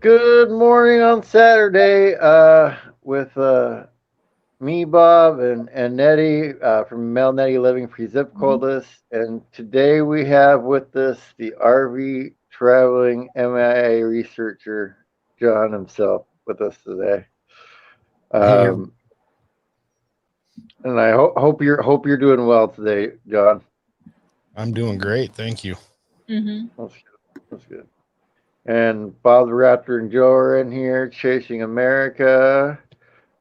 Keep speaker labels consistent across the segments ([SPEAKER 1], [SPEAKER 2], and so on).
[SPEAKER 1] Good morning on Saturday with me, Bob, and Nettie from Mel Nettie Living Free Zip
[SPEAKER 2] Mhm.
[SPEAKER 1] Codeless. And today we have with us the RV traveling MIA researcher, John himself, with us today.
[SPEAKER 3] Hey, every-
[SPEAKER 1] Um, and I hope you're doing well today, John.
[SPEAKER 3] I'm doing great. Thank you.
[SPEAKER 2] Mhm.
[SPEAKER 1] That's good. That's good. And Bob the Raptor and Joe are in here, chasing America.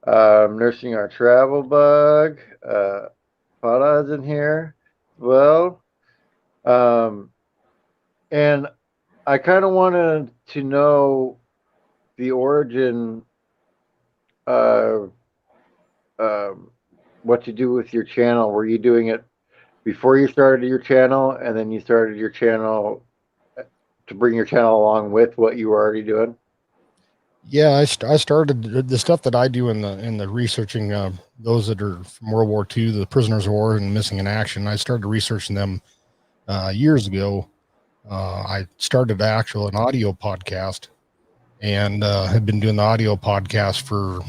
[SPEAKER 1] Nursing our travel bug. Fada's in here as well. Um, and I kind of wanted to know the origin of what you do with your channel. Were you doing it before you started your channel, and then you started your channel to bring your channel along with what you were already doing?
[SPEAKER 3] Yeah, I started the stuff that I do in the researching those that are from World War II, the prisoners of war and missing in action. I started researching them years ago. I started an audio podcast and have been doing the audio podcast for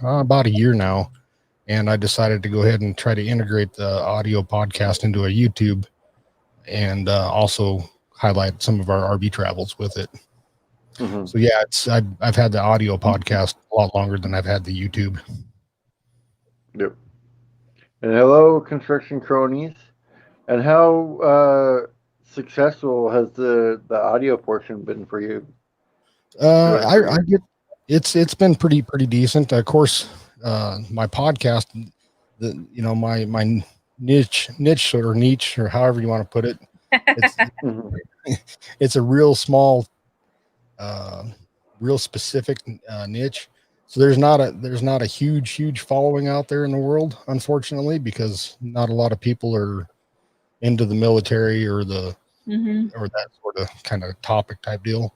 [SPEAKER 3] about a year now. And I decided to go ahead and try to integrate the audio podcast into a YouTube and also highlight some of our RV travels with it.
[SPEAKER 1] Mm-hmm.
[SPEAKER 3] So yeah, I've had the audio podcast a lot longer than I've had the YouTube.
[SPEAKER 1] Yep. And hello, construction cronies. And how successful has the audio portion been for you? Doing it for
[SPEAKER 3] I
[SPEAKER 1] you?
[SPEAKER 3] get it's been pretty decent. Of course, my podcast, my niche or however you want to put it, it's
[SPEAKER 1] Hmm.
[SPEAKER 3] it's a real small, uh, real specific niche. So there's not a huge following out there in the world, unfortunately, because not a lot of people are into the military
[SPEAKER 2] Mhm.
[SPEAKER 3] or that sort of kind of topic type deal.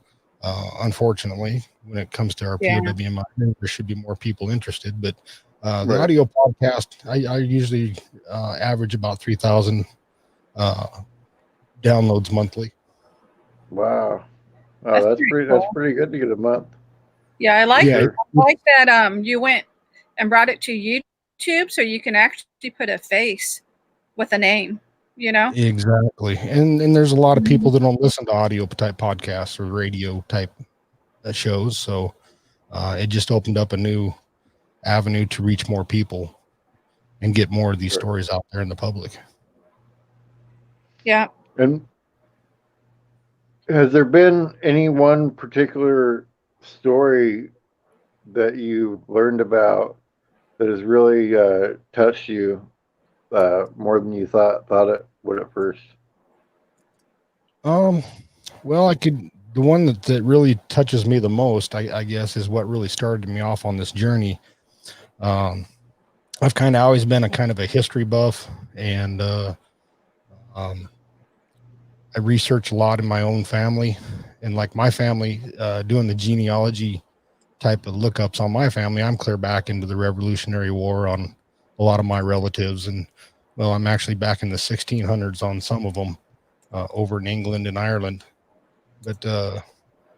[SPEAKER 3] Unfortunately, when it comes to our
[SPEAKER 2] Yeah.
[SPEAKER 3] POWMI, there should be more people interested. But the
[SPEAKER 1] Right.
[SPEAKER 3] audio podcast, I usually average about 3,000 uh, downloads monthly.
[SPEAKER 1] Wow. Wow,
[SPEAKER 2] That's
[SPEAKER 1] that's
[SPEAKER 2] pretty
[SPEAKER 1] pretty. That's
[SPEAKER 2] cool.
[SPEAKER 1] pretty good to get a month
[SPEAKER 2] Yeah, I
[SPEAKER 1] for
[SPEAKER 2] like
[SPEAKER 3] Yeah,
[SPEAKER 1] sure.
[SPEAKER 2] I like that you went and brought it to YouTube so you can actually put a face with a name, you know?
[SPEAKER 3] exactly. And there's a lot of
[SPEAKER 2] Mhm.
[SPEAKER 3] people that don't listen to audio type podcasts or radio type shows. So it just opened up a new avenue to reach more people and get more of these
[SPEAKER 1] Right.
[SPEAKER 3] stories out there in the public.
[SPEAKER 2] Yeah.
[SPEAKER 1] And has there been any one particular story that you learned about that has really touched you more than you thought it would at first?
[SPEAKER 3] Um, well, the one that really touches me the most, I guess, is what really started me off on this journey. Um, I've kind of always been a kind of a history buff, and um, I research a lot in my own family, and like my family, doing the genealogy type of lookups on my family, I'm clear back into the Revolutionary War on a lot of my relatives, and well, I'm actually back in the 1600s on some of them over in England and Ireland. But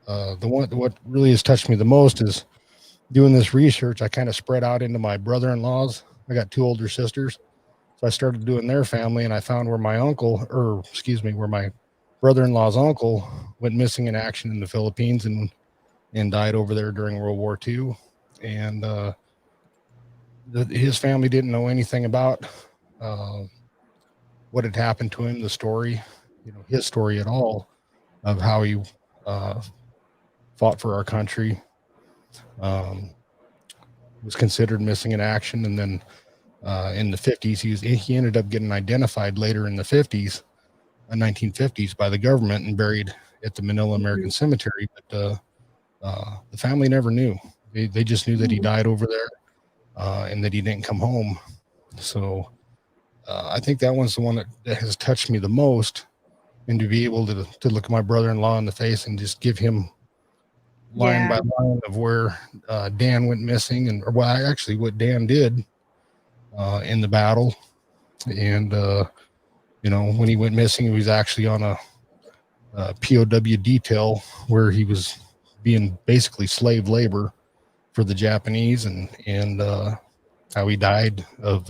[SPEAKER 3] what really has touched me the most is doing this research. I kind of spread out into my brother-in-laws. I got two older sisters, so I started doing their family, and I found where my uncle, or excuse me, where my brother-in-law's uncle went missing in action in the Philippines and died over there during World War II. And his family didn't know anything about uh, what had happened to him, the story, his story at all of how he uh, fought for our country, um, was considered missing in action, and then in the 50s, he ended up getting identified later in the 50s, 1950s, by the government and buried at the Manila American
[SPEAKER 2] Mhm.
[SPEAKER 3] Cemetery. But the family never knew. They just knew that he
[SPEAKER 2] Mhm.
[SPEAKER 3] died over there and that he didn't come home. So I think that one's the one that has touched me the most. And to be able to look at my brother-in-law in the face and just give him line
[SPEAKER 2] Yeah.
[SPEAKER 3] by line of where Dan went missing, and or well, actually what Dan did in the battle. And when he went missing, he was actually on a POW detail where he was being basically slave labor for the Japanese, and how he died of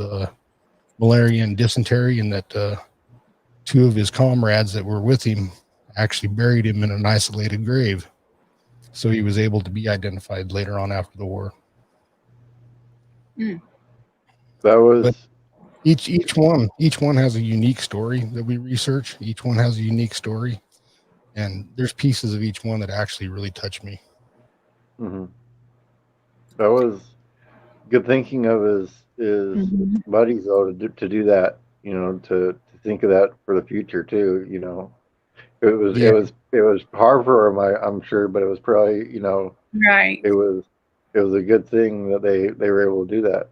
[SPEAKER 3] malaria and dysentery, and that two of his comrades that were with him actually buried him in an isolated grave, so he was able to be identified later on after the war.
[SPEAKER 1] That was.
[SPEAKER 3] But each one has a unique story that we research. Each one has a unique story, and there's pieces of each one that actually really touch me.
[SPEAKER 1] Mm-hmm. That was good thinking of his buddies though to do that. You know, to think of that for the future too. You know, it was hard for him, I'm sure, but it was probably, you know,
[SPEAKER 2] Right.
[SPEAKER 1] it was a good thing that they were able to do that.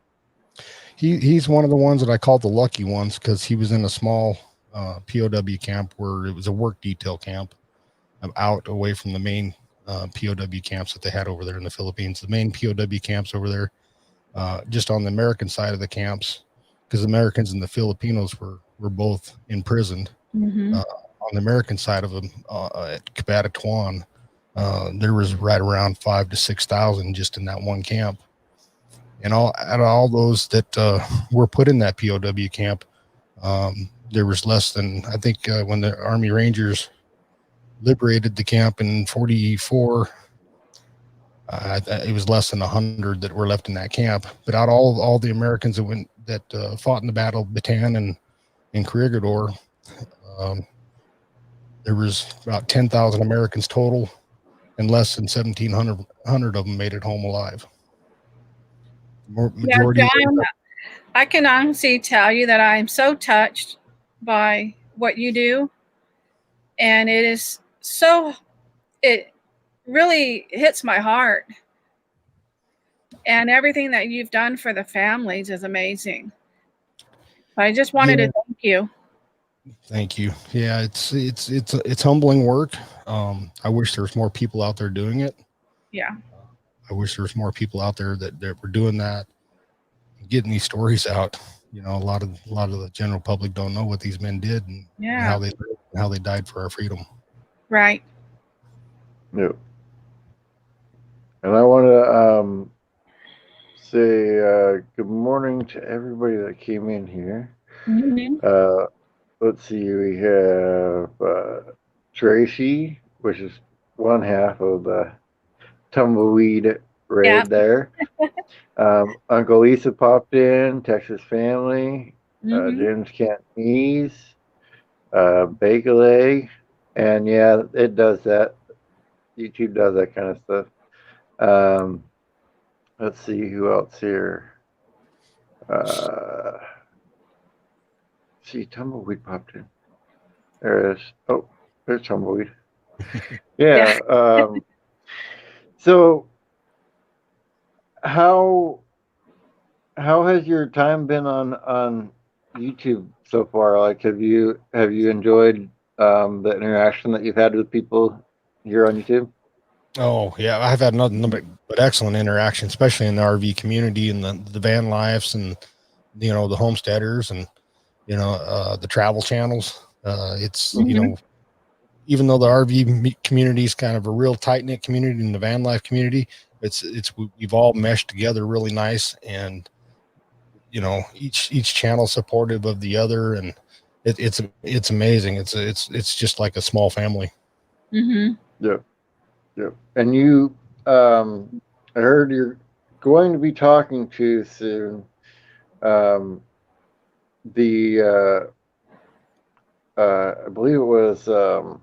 [SPEAKER 3] He's one of the ones that I call the lucky ones, because he was in a small POW camp where it was a work detail camp out away from the main POW camps that they had over there in the Philippines. The main POW camps over there, just on the American side of the camps, because the Americans and the Filipinos were both imprisoned. On the American side of them, at Cabanatuan, there was right around 5,000 to 6,000 just in that one camp. And out of all those that were put in that POW camp, there was less than, I think, when the Army Rangers liberated the camp in 44, it was less than 100 that were left in that camp. But out of all the Americans that fought in the Battle of Bataan and in Corregidor, there was about 10,000 Americans total, and less than 1,700 of them made it home alive. Majority.
[SPEAKER 2] Yeah, John, I can honestly tell you that I am so touched by what you do, and it really hits my heart. And everything that you've done for the families is amazing. I just wanted to thank you.
[SPEAKER 3] Thank you. Yeah, it's humbling work. I wish there was more people out there doing it.
[SPEAKER 2] Yeah.
[SPEAKER 3] I wish there was more people out there that were doing that, getting these stories out. You know, a lot of the general public don't know what these men did and how they died for our freedom.
[SPEAKER 2] Right.
[SPEAKER 1] Yep. And I want to say good morning to everybody that came in here. Let's see, we have Tracy, which is one half of the Tumbleweed raid there. Uncle Lisa popped in, Texas family, James Cantonese, Bagel Egg, and yeah, it does that. YouTube does that kind of stuff. Let's see who else here. See, Tumbleweed popped in. There it is. Oh, there's Tumbleweed. Yeah. So how has your time been on YouTube so far? Like, have you enjoyed the interaction that you've had with people here on YouTube?
[SPEAKER 3] Oh yeah, I've had nothing but excellent interaction, especially in the RV community and the van lives, and you know, the homesteaders, and you know, the travel channels. It's you know, even though the RV community is kind of a real tight knit community, and the van life community, we've all meshed together really nice, and you know, each channel supportive of the other, and it's amazing. It's just like a small family.
[SPEAKER 1] Yeah. And you, I heard you're going to be talking to soon I believe it was the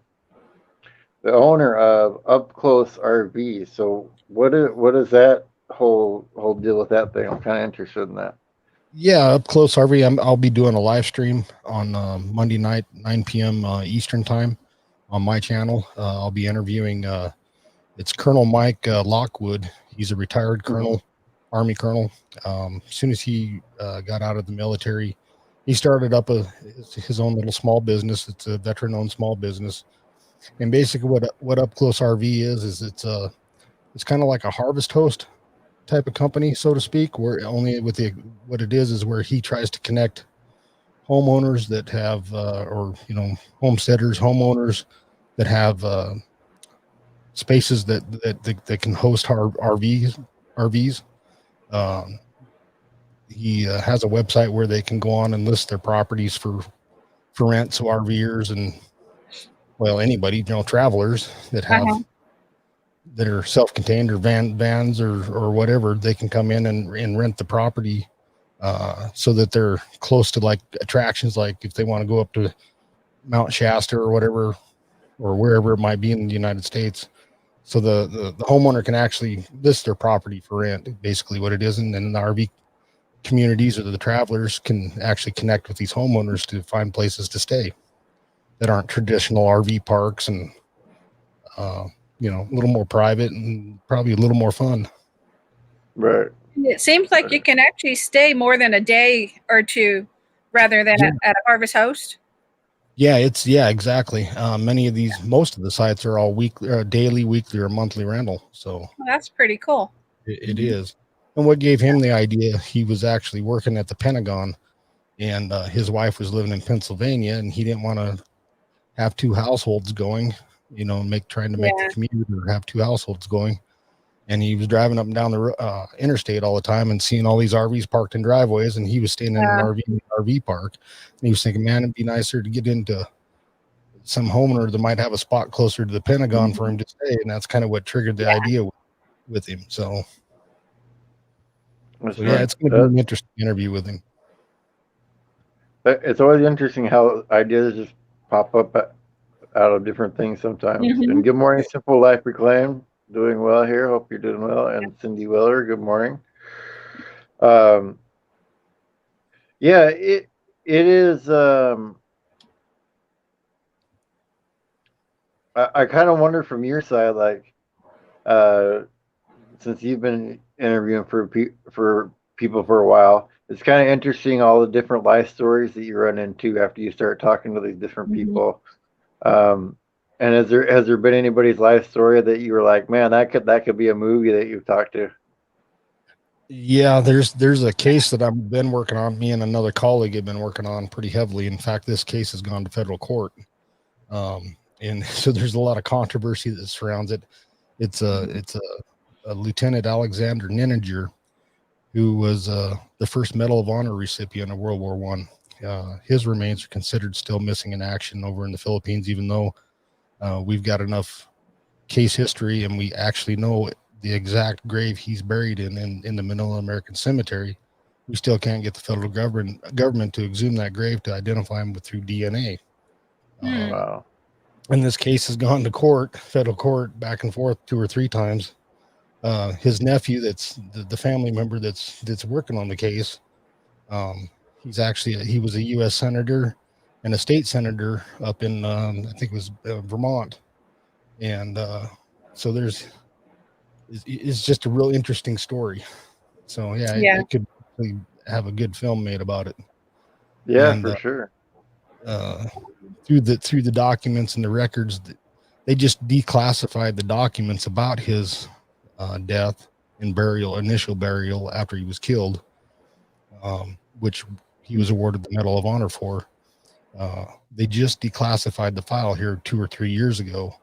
[SPEAKER 1] owner of Up Close RV. So what is that whole deal with that thing? I'm kind of interested in that.
[SPEAKER 3] Yeah, Up Close RV. I'll be doing a live stream on Monday night, 9 p.m. Eastern time on my channel. I'll be interviewing. It's Colonel Mike Lockwood. He's a retired colonel, Army colonel. As soon as he got out of the military, he started up his own little small business. It's a veteran-owned small business, and basically what Up Close RV is it's kind of like a harvest host type of company, so to speak, where only with what it is where he tries to connect homeowners that have or you know, homesteaders, homeowners that have spaces that can host RVs. Um, he has a website where they can go on and list their properties for rent. So RVers and, well, anybody, travelers that
[SPEAKER 2] Uh-huh.
[SPEAKER 3] that are self-contained or vans or whatever, they can come in and rent the property, so that they're close to like attractions, like if they want to go up to Mount Shasta or whatever, or wherever it might be in the United States. So the homeowner can actually list their property for rent, basically what it is. And then the RV communities or the travelers can actually connect with these homeowners to find places to stay that aren't traditional RV parks, and, a little more private and probably a little more fun.
[SPEAKER 1] Right.
[SPEAKER 2] It seems like you can actually stay more than a day or two rather than at a Harvest Host.
[SPEAKER 3] Yeah, exactly. Most of the sites are all weekly, daily, weekly, or monthly rental. So
[SPEAKER 2] Well, that's pretty cool.
[SPEAKER 3] it is. And what gave him the idea, he was actually working at the Pentagon, and his wife was living in Pennsylvania, and he didn't want to have two households going, trying to make the commute or have two households going. And he was driving up and down the interstate all the time and seeing all these RVs parked in driveways, and he was staying in an RV park. And he was thinking, man, it'd be nicer to get into some homeowner that might have a spot closer to the Pentagon for him to stay. And that's kind of what triggered the idea with him. So it's going to be an interesting interview with him.
[SPEAKER 1] It's always interesting how ideas just pop up out of different things sometimes. And good morning, Simple Life Reclaimed. Doing well here. Hope you're doing well. And Cindy Willer, good morning. Yeah, it is. I kind of wonder from your side, like, since you've been interviewing for people for a while, it's kind of interesting all the different life stories that you run into after you start talking to these different people. And has there been anybody's life story that you were like, man, that could be a movie that you've talked to?
[SPEAKER 3] Yeah, there's a case that I've been working on. Me and another colleague have been working on pretty heavily. In fact, this case has gone to federal court. And so there's a lot of controversy that surrounds it. It's a Lieutenant Alexander Nininger, who was the first Medal of Honor recipient of World War I. His remains are considered still missing in action over in the Philippines, even though we've got enough case history and we actually know the exact grave he's buried in the Manila American Cemetery. We still can't get the federal government to exhume that grave to identify him through DNA.
[SPEAKER 1] Wow.
[SPEAKER 3] And this case has gone to court, federal court, back and forth 2 or 3 times. His nephew, that's the family member that's working on the case, he was a U.S. senator and a state senator up in I think it was Vermont, and so it's just a real interesting story. So it could really have a good film made about it.
[SPEAKER 1] Yeah, and, for sure.
[SPEAKER 3] Through the documents and the records, they just declassified the documents about his death and initial burial after he was killed, which he was awarded the Medal of Honor for. They just declassified the file here 2 or 3 years ago,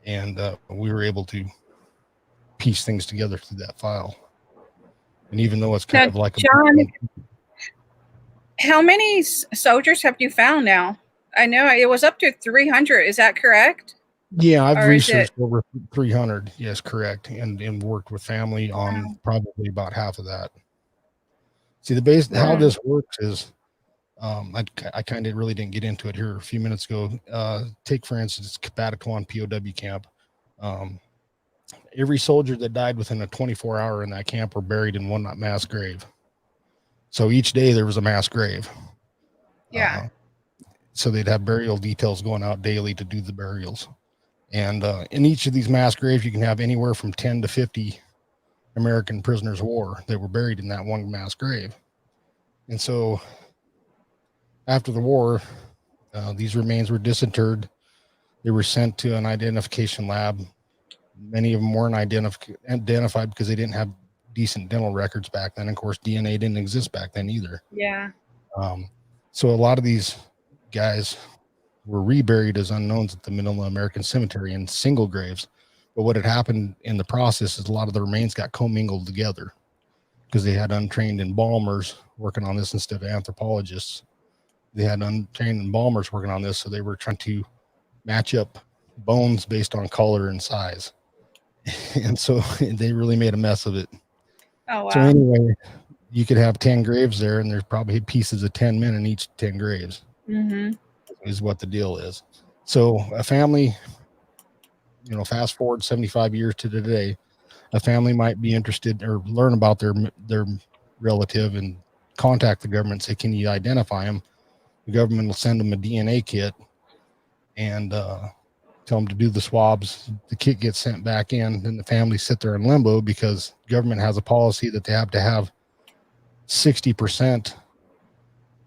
[SPEAKER 3] and we were able to piece things together through that file. And even though it's kind of like
[SPEAKER 2] John, how many soldiers have you found now? I know it was up to 300. Is that correct?
[SPEAKER 3] Yeah, I've researched over 300. Yes, correct. And worked with family on probably about half of that. See, how this works is, I kind of really didn't get into it here a few minutes ago. Take, for instance, Kapataquan POW camp. Every soldier that died within a 24-hour in that camp were buried in one mass grave. So each day there was a mass grave.
[SPEAKER 2] Yeah.
[SPEAKER 3] So they'd have burial details going out daily to do the burials. And in each of these mass graves, you can have anywhere from 10 to 50 American prisoners of war that were buried in that one mass grave. And so after the war, these remains were disinterred. They were sent to an identification lab. Many of them weren't identified because they didn't have decent dental records back then. Of course, DNA didn't exist back then either.
[SPEAKER 2] Yeah.
[SPEAKER 3] So a lot of these guys were reburied as unknowns at the Manila American Cemetery in single graves, But what had happened in the process is a lot of the remains got commingled together because they had untrained embalmers working on this instead of anthropologists. They had untrained embalmers working on this, so they were trying to match up bones based on color and size. And so they really made a mess of it.
[SPEAKER 2] Oh, wow.
[SPEAKER 3] So anyway, you could have 10 graves there, and there's probably pieces of 10 men in each 10 graves.
[SPEAKER 2] Mm-hmm.
[SPEAKER 3] Is what the deal is. So a family, you know, fast forward 75 years to today, a family might be interested or learn about their relative and contact the government, say, can you identify them? The government will send them a DNA kit and tell them to do the swabs. The kit gets sent back in, then the family sit there in limbo because government has a policy that they have to have 60%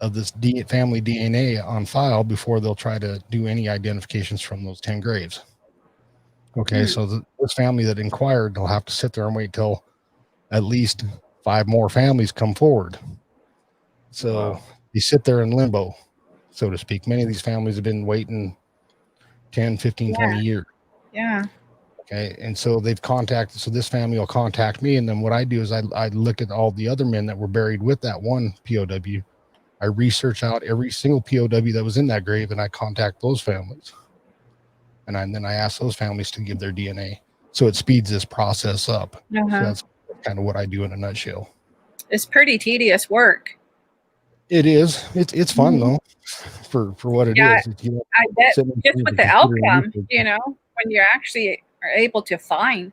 [SPEAKER 3] of this family DNA on file before they'll try to do any identifications from those 10 graves. Okay, so this family that inquired, they'll have to sit there and wait till at least 5 more families come forward. So you sit there in limbo, so to speak. Many of these families have been waiting 10, 15, 20 years.
[SPEAKER 2] Yeah.
[SPEAKER 3] Okay, and so they've contacted, so this family will contact me, and then what I do is I look at all the other men that were buried with that one POW. I research out every single POW that was in that grave, and I contact those families. And then I ask those families to give their DNA. So it speeds this process up. So that's kind of what I do in a nutshell.
[SPEAKER 2] It's pretty tedious work.
[SPEAKER 3] It is. It's fun though, for what it is.
[SPEAKER 2] You know, I bet just with the outcome, you know, when you actually are able to find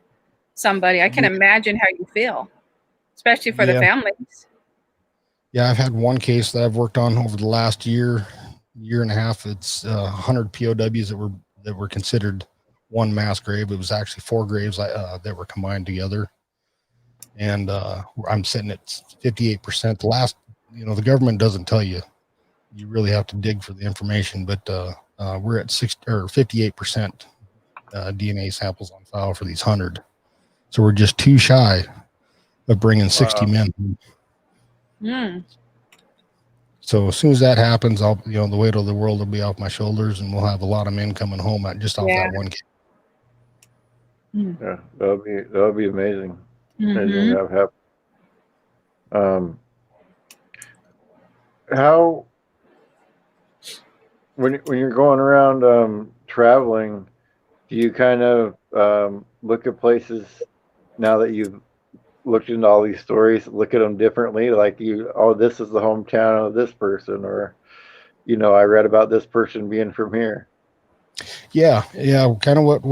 [SPEAKER 2] somebody, I can imagine how you feel, especially for the families.
[SPEAKER 3] Yeah, I've had one case that I've worked on over the last year and a half. It's 100 POWs that were considered one mass grave. It was actually 4 graves that were combined together. And I'm sitting at 58%. The last, you know, the government doesn't tell you. You really have to dig for the information, but we're at 58% DNA samples on file for these 100. So we're just too shy of bringing 60 men. So as soon as that happens, the weight of the world will be off my shoulders, and we'll have a lot of men coming home just off that one case.
[SPEAKER 1] Yeah, that'll be amazing. Amazing to have happen. How when you're going around traveling, do you kind of look at places now that you've looked into all these stories, look at them differently? Like this is the hometown of this person, or, you know, I read about this person being from here.
[SPEAKER 3] Yeah. Kind of what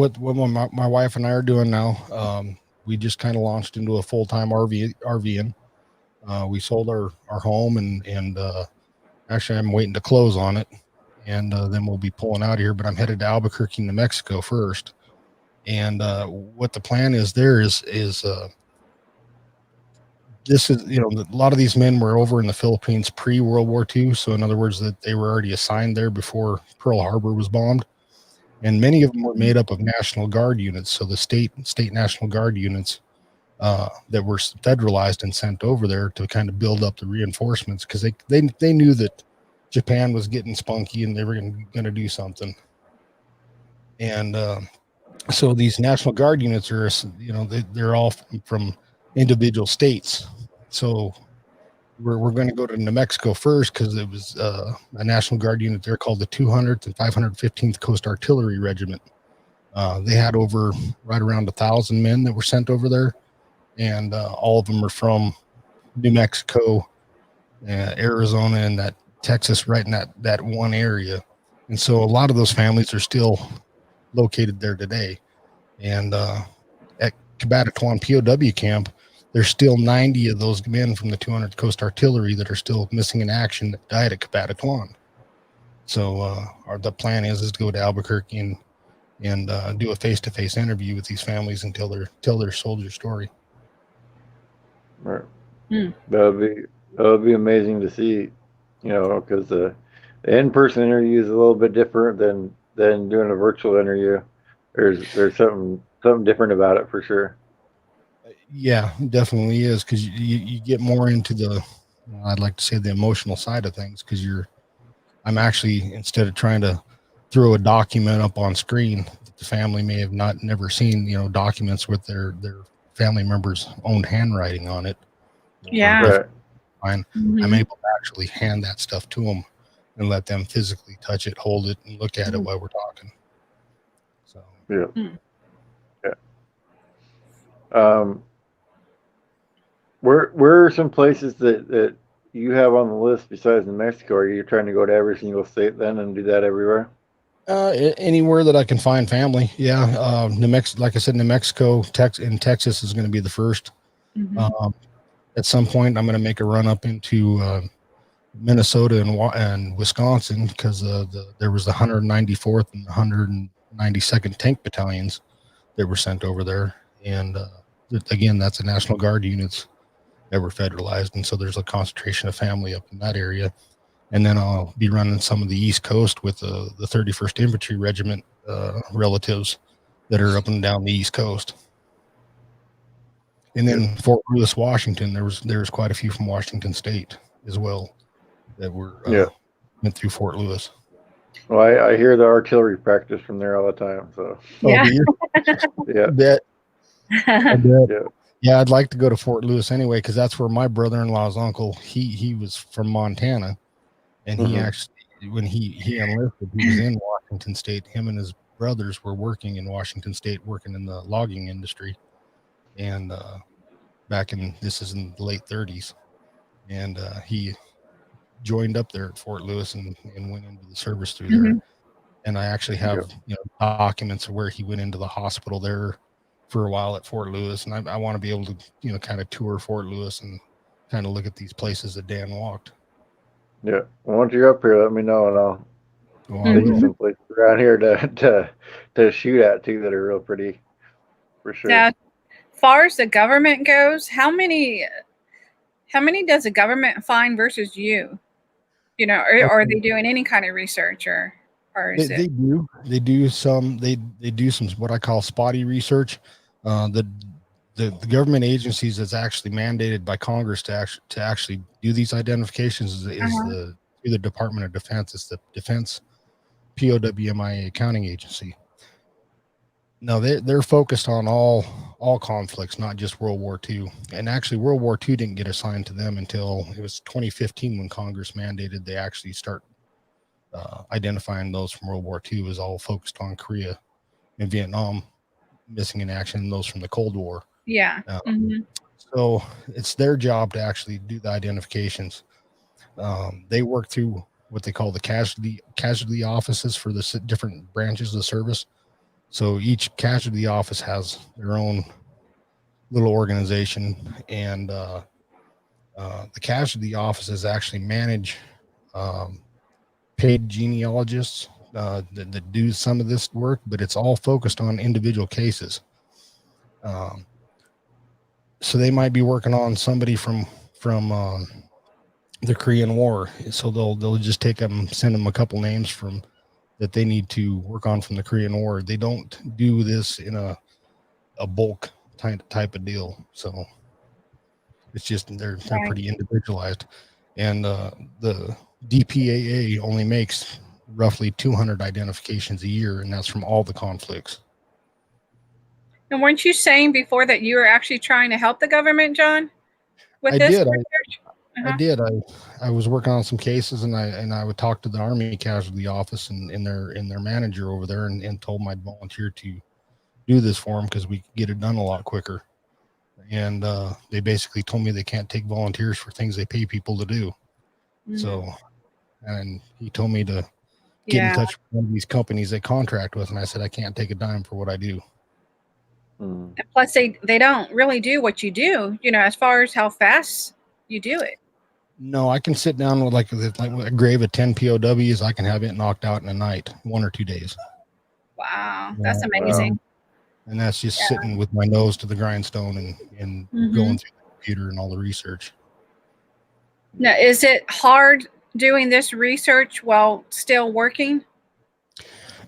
[SPEAKER 3] my wife and I are doing now. We just kind of launched into a full-time RVing. We sold our home and actually I'm waiting to close on it. And then we'll be pulling out of here, but I'm headed to Albuquerque, New Mexico first. And what the plan is there is this is, you know, a lot of these men were over in the Philippines pre-World War II. So in other words, that they were already assigned there before Pearl Harbor was bombed. And many of them were made up of National Guard units. So the state National Guard units that were federalized and sent over there to kind of build up the reinforcements, because they knew that Japan was getting spunky and they were going to do something. And so these National Guard units are, you know, they're all from individual states. So we're going to go to New Mexico first because it was a National Guard unit there called the 200th and 515th Coast Artillery Regiment. They had right around 1,000 men that were sent over there, and all of them are from New Mexico, Arizona, and that Texas, right in that one area. And so a lot of those families are still located there today. And at Cabatatuan POW camp, there's still 90 of those men from the 200th Coast Artillery that are still missing in action that died at Cabatatuan. So the plan is to go to Albuquerque and do a face-to-face interview with these families and tell their soldier story.
[SPEAKER 1] Right. That'll be amazing to see, you know, because the in-person interview is a little bit different than doing a virtual interview. There's something different about it for sure.
[SPEAKER 3] Yeah, definitely is, because you get more into the, I'd like to say, the emotional side of things, because I'm actually, instead of trying to throw a document up on screen, the family may have never seen, documents with their family members' own handwriting on it.
[SPEAKER 2] Yeah.
[SPEAKER 1] Right.
[SPEAKER 3] I'm
[SPEAKER 2] Mhm.
[SPEAKER 3] able to actually hand that stuff to them and let them physically touch it, hold it, and look at it while we're talking. So
[SPEAKER 1] Yeah.
[SPEAKER 2] Hmm.
[SPEAKER 1] Yeah. Where are some places that you have on the list besides New Mexico? Are you trying to go to every single state then and do that everywhere?
[SPEAKER 3] Anywhere that I can find family. Yeah. New Mexico, like I said, New Mexico, Texas is going to be the first.
[SPEAKER 2] Mhm.
[SPEAKER 3] At some point, I'm going to make a run up into Minnesota and Wisconsin because there was the 194th and 192nd Tank Battalions that were sent over there. And again, that's a National Guard units that were federalized. And so there's a concentration of family up in that area. And then I'll be running some of the East Coast with the 31st Infantry Regiment relatives that are up and down the East Coast. And then Fort Lewis, Washington, there's quite a few from Washington State as well that were went through Fort Lewis.
[SPEAKER 1] Well, I hear the artillery practice from there all the time. So
[SPEAKER 2] Yeah.
[SPEAKER 1] yeah,
[SPEAKER 3] I bet.
[SPEAKER 1] yeah.
[SPEAKER 3] Yeah, I'd like to go to Fort Lewis anyway because that's where my brother-in-law's uncle. He was from Montana, and he actually, when he enlisted, he was in Washington State. Him and his brothers were working in Washington State, working in the logging industry, and this is in the late 30s, and he joined up there at Fort Lewis and went into the service through there. And I actually have documents of where he went into the hospital there for a while at Fort Lewis, and I want to be able to kind of tour Fort Lewis and kind of look at these places that Dan walked.
[SPEAKER 1] Yeah. Once you're up here, let me know, and I'll take you some places around here to shoot at too that are real pretty, for sure.
[SPEAKER 2] Now, as far as the government goes, how many does the government find versus you? Are they doing any kind of research or is
[SPEAKER 3] they do some what I call spotty research. The government agencies that's actually mandated by Congress to actually do these identifications is the Department of Defense. It's the Defense POWMIA Accounting Agency. No, they're focused on all conflicts, not just World War II. And actually, World War II didn't get assigned to them until it was 2015 when Congress mandated they actually start identifying those from World War II. Was all focused on Korea and Vietnam missing in action, and those from the Cold War.
[SPEAKER 2] Yeah.
[SPEAKER 3] So it's their job to actually do the identifications. They work through what they call the casualty offices for the different branches of the service. So each casualty office has their own little organization, and the casualty offices actually manage paid genealogists that do some of this work, but it's all focused on individual cases. So they might be working on somebody from the Korean War. So they'll just send them a couple names from that they need to work on from the Korean War. They don't do this in a bulk type of deal. So it's just they're pretty individualized. And the DPAA only makes roughly 200 identifications a year, and that's from all the conflicts.
[SPEAKER 2] And weren't you saying before that you were actually trying to help the government, John?
[SPEAKER 3] I did. I was working on some cases, and I would talk to the Army Casualty Office and their manager over there, and told them I'd volunteer to do this for them because we could get it done a lot quicker. And they basically told me they can't take volunteers for things they pay people to do. So, and he told me to get in touch with one of these companies they contract with, and I said I can't take a dime for what I do.
[SPEAKER 2] Plus, they don't really do what you do, as far as how fast you do it.
[SPEAKER 3] No, I can sit down with like a grave of 10 POWs. I can have it knocked out in a night, 1 or 2 days.
[SPEAKER 2] Wow, that's amazing.
[SPEAKER 3] And that's just sitting with my nose to the grindstone and going through the computer and all the research.
[SPEAKER 2] Now, is it hard doing this research while still working?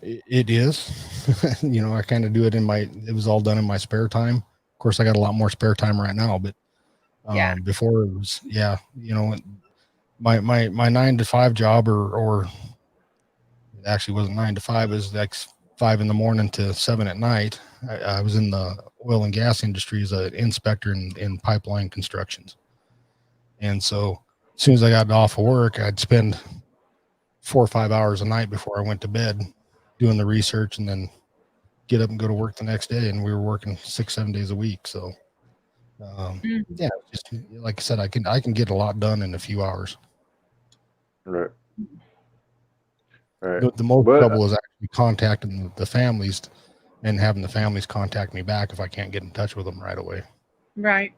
[SPEAKER 3] It is. I kind of do it it was all done in my spare time. Of course, I got a lot more spare time right now, but before it was, my 9 to 5 job or it actually wasn't 9 to 5, it was like 5 in the morning to 7 at night. I was in the oil and gas industry as an inspector in pipeline constructions. And so as soon as I got off of work, I'd spend 4 or 5 hours a night before I went to bed doing the research, and then get up and go to work the next day. And we were working 6-7 days a week. So, yeah, just like I said, I can get a lot done in a few hours.
[SPEAKER 1] Right. Right.
[SPEAKER 3] The most trouble is actually contacting the families and having the families contact me back if I can't get in touch with them right away.
[SPEAKER 2] Right.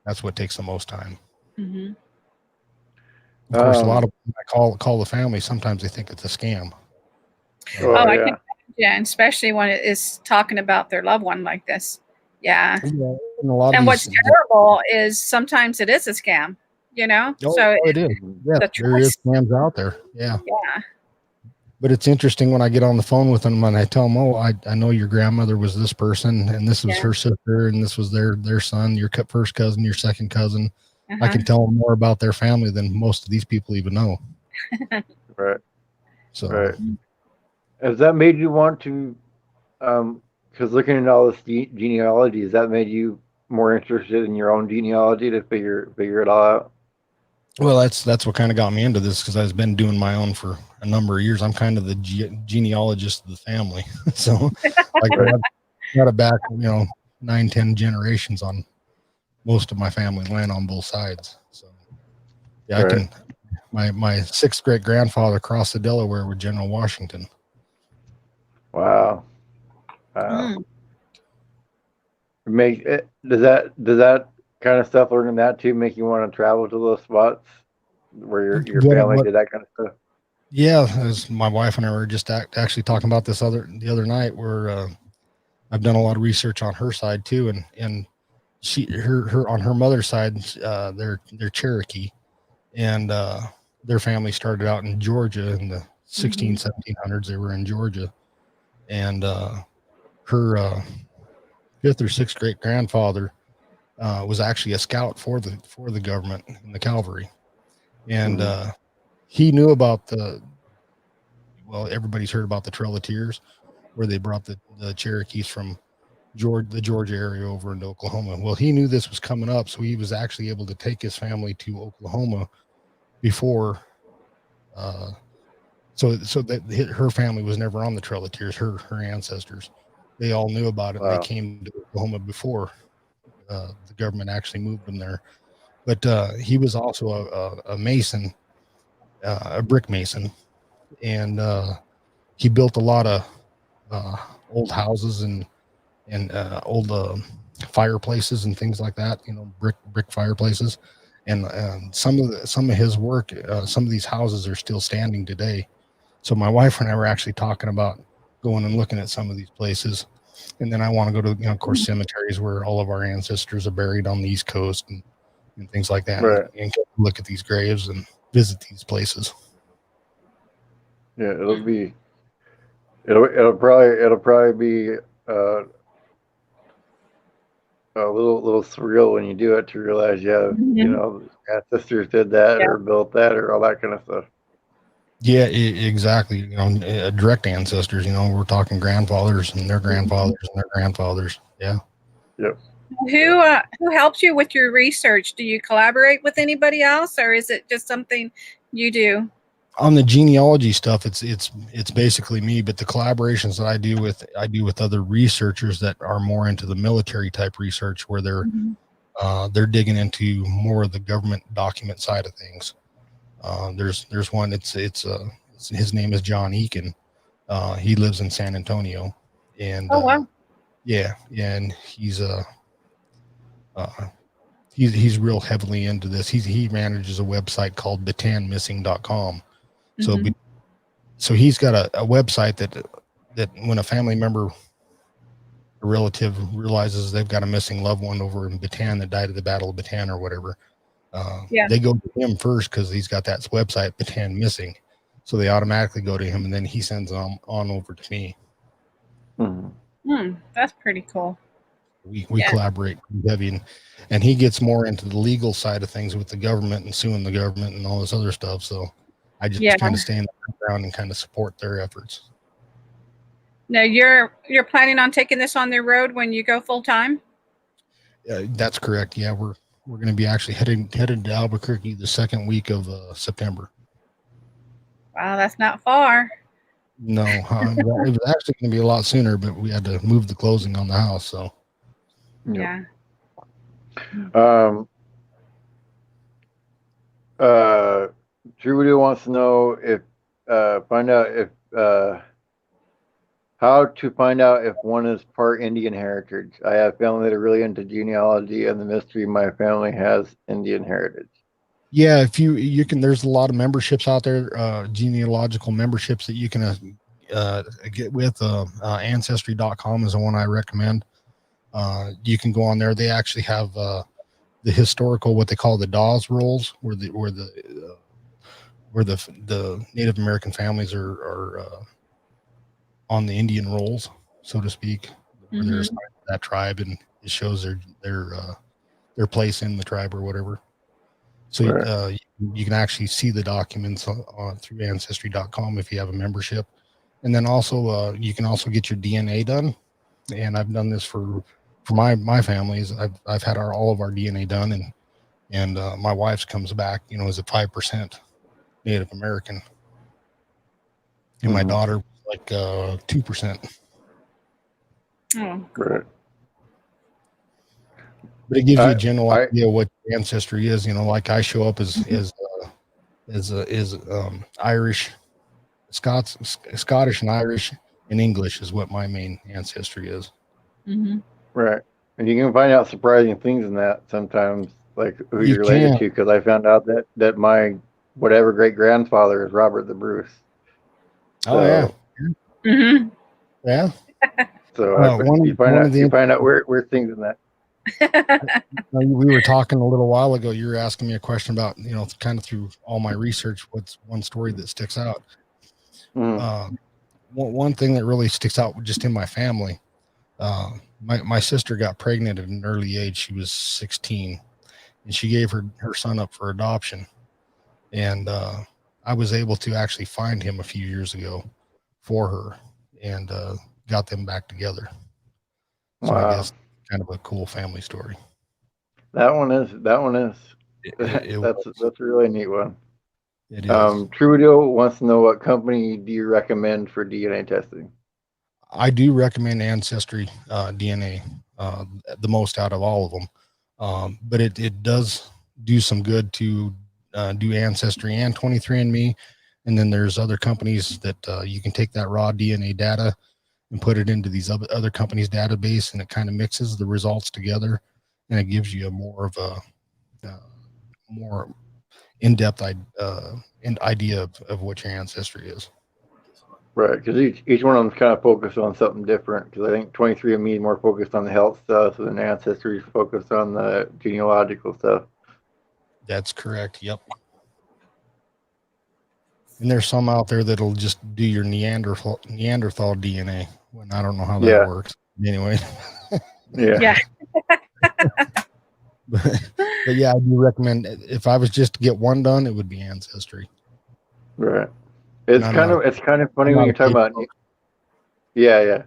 [SPEAKER 3] That's what takes the most time.
[SPEAKER 2] Mm-hmm.
[SPEAKER 3] Of course, a lot of when I call the family, sometimes they think it's a scam.
[SPEAKER 2] I can imagine, especially when it is talking about their loved one like this. Yeah. And what's terrible is sometimes it is a scam, you know? So
[SPEAKER 3] it is. Yeah, there is scams out there. Yeah.
[SPEAKER 2] Yeah.
[SPEAKER 3] But it's interesting when I get on the phone with them and I tell them, oh, I know your grandmother was this person, and this was her sister, and this was their son, your first cousin, your second cousin. I can tell them more about their family than most of these people even know.
[SPEAKER 1] Right.
[SPEAKER 3] So,
[SPEAKER 1] has that made you want to, because looking at all this genealogy, has that made you more interested in your own genealogy to figure it all out?
[SPEAKER 3] Well, that's what kind of got me into this, because I've been doing my own for a number of years. I'm kind of the genealogist of the family. So I got it back, 9-10 generations on most of my family land on both sides. So yeah, I can. My sixth great grandfather crossed the Delaware with General Washington.
[SPEAKER 1] Wow. Does that kind of stuff, learning that too, make you want to travel to those spots where your family did that kind of stuff? Yeah,
[SPEAKER 3] as my wife and I were just actually talking about this the other night, where I've done a lot of research on her side too, and her on her mother's side, they're Cherokee, and their family started out in Georgia in the 1700s. They were in Georgia, and her fifth or sixth great grandfather was actually a scout for the government in the cavalry, and he knew about everybody's heard about the Trail of Tears, where they brought the Cherokees from the Georgia area over into Oklahoma. Well, he knew this was coming up, so he was actually able to take his family to Oklahoma before. So that her family was never on the Trail of Tears. Her ancestors, they all knew about it. Wow. And they came to Oklahoma before the government actually moved them there. But he was also a mason, a brick mason, and he built a lot of old houses and old fireplaces and things like that. Brick fireplaces, and some of his work, some of these houses are still standing today. So my wife and I were actually talking about going and looking at some of these places. And then I want to go to, of course, cemeteries where all of our ancestors are buried on the East Coast and things like that, and look at these graves and visit these places.
[SPEAKER 1] Yeah, it'll probably be a little surreal when you do it to realize, ancestors did that or built that or all that kind of stuff.
[SPEAKER 3] Yeah, exactly. Direct ancestors. We're talking grandfathers and their grandfathers and their grandfathers. Yeah.
[SPEAKER 1] Yep.
[SPEAKER 2] Who helps you with your research? Do you collaborate with anybody else, or is it just something you do?
[SPEAKER 3] On the genealogy stuff, it's basically me. But the collaborations that I do with other researchers that are more into the military type research, where they're digging into more of the government document side of things. There's one. It's his name is John Eakin. He lives in San Antonio, and
[SPEAKER 2] wow.
[SPEAKER 3] And he's real heavily into this. He manages a website called batanmissing.com. So he's got a website that when a family member, a relative, realizes they've got a missing loved one over in Bataan that died at the Battle of Bataan or whatever. They go to him first because he's got that website, Bataan Missing. So they automatically go to him, and then he sends them on over to me.
[SPEAKER 2] That's pretty cool.
[SPEAKER 3] We collaborate heavy, and he gets more into the legal side of things with the government and suing the government and all this other stuff. So I just kind of stay in the background and kind of support their efforts.
[SPEAKER 2] Now you're planning on taking this on the road when you go full time?
[SPEAKER 3] That's correct. Yeah, we're going to be actually headed to Albuquerque the second week of September.
[SPEAKER 2] Wow, that's not far.
[SPEAKER 3] No, it was actually going to be a lot sooner, but we had to move the closing on the house. So
[SPEAKER 2] yeah.
[SPEAKER 1] Drew wants to know if how to find out if one is part Indian heritage. I have family that are really into genealogy and the mystery. My family has Indian heritage.
[SPEAKER 3] Yeah, if you can, there's a lot of memberships out there, genealogical memberships that you can get with. Ancestry.com is the one I recommend. You can go on there. They actually have the historical, what they call the Dawes rolls, where the Native American families are on the Indian rolls, so to speak, where they're assigned to that tribe, and it shows their place in the tribe or whatever. So right. You can actually see the documents through Ancestry.com if you have a membership, and then also you can also get your DNA done. And I've done this for my families. I've had all of our DNA done, and my wife's comes back, as a 5% Native American, and my daughter was like 2%.
[SPEAKER 2] Oh,
[SPEAKER 1] right.
[SPEAKER 3] But it gives you a general idea what ancestry is. Like I show up as Irish, Scottish, and Irish, and English is what my main ancestry is.
[SPEAKER 1] Right, and you can find out surprising things in that sometimes, like who you're related to. Because I found out that my whatever great grandfather is Robert the Bruce.
[SPEAKER 3] So, yeah.
[SPEAKER 1] So you find out where things in that.
[SPEAKER 3] We were talking a little while ago. You were asking me a question about, kind of through all my research, what's one story that sticks out. One thing that really sticks out just in my family, my sister got pregnant at an early age. She was 16, and she gave her son up for adoption. And I was able to actually find him a few years ago for her, and got them back together. So I guess kind of a cool family story.
[SPEAKER 1] That one is. That's a really neat one.
[SPEAKER 3] It is.
[SPEAKER 1] Trudeau wants to know, what company do you recommend for DNA testing?
[SPEAKER 3] I do recommend Ancestry DNA the most out of all of them, but it does do some good to do Ancestry and 23andMe, and then there's other companies that you can take that raw DNA data and put it into these other companies' database, and it kind of mixes the results together, and it gives you a more of a more in-depth idea of what your ancestry is.
[SPEAKER 1] Right, because each one of them is kind of focused on something different. Because I think 23andMe is more focused on the health stuff, and then Ancestry is focused on the genealogical stuff.
[SPEAKER 3] That's correct. Yep. And there's some out there that'll just do your Neanderthal DNA. When I don't know how that works. Anyway.
[SPEAKER 1] Yeah.
[SPEAKER 3] but yeah, I do recommend, if I was just to get one done, it would be Ancestry.
[SPEAKER 1] Right. It's kind of funny when you're talking about. Yeah.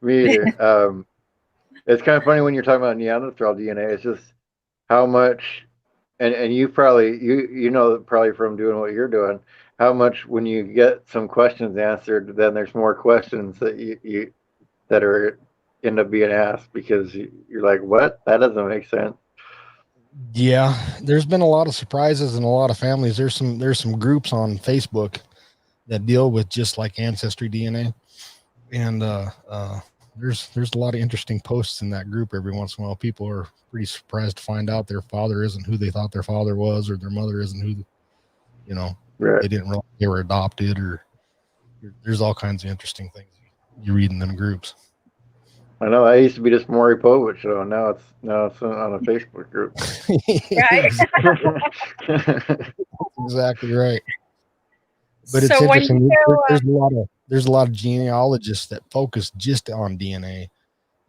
[SPEAKER 1] Me either. It's kind of funny when you're talking about Neanderthal DNA. It's just how much, and you probably probably from doing what you're doing, how much when you get some questions answered, then there's more questions that you that are end up being asked, because you're like, what? That doesn't make sense.
[SPEAKER 3] Yeah, there's been a lot of surprises in a lot of families. There's some groups on Facebook that deal with just like Ancestry DNA, and there's a lot of interesting posts in that group every once in a while. People are pretty surprised to find out their father isn't who they thought their father was, or their mother isn't who, they didn't realize they were adopted, or there's all kinds of interesting things you read in them groups.
[SPEAKER 1] I know. I used to be this Maury Povich show, and now it's on a Facebook group.
[SPEAKER 2] Right.
[SPEAKER 3] Exactly right. But it's interesting. There's a lot of genealogists that focus just on DNA,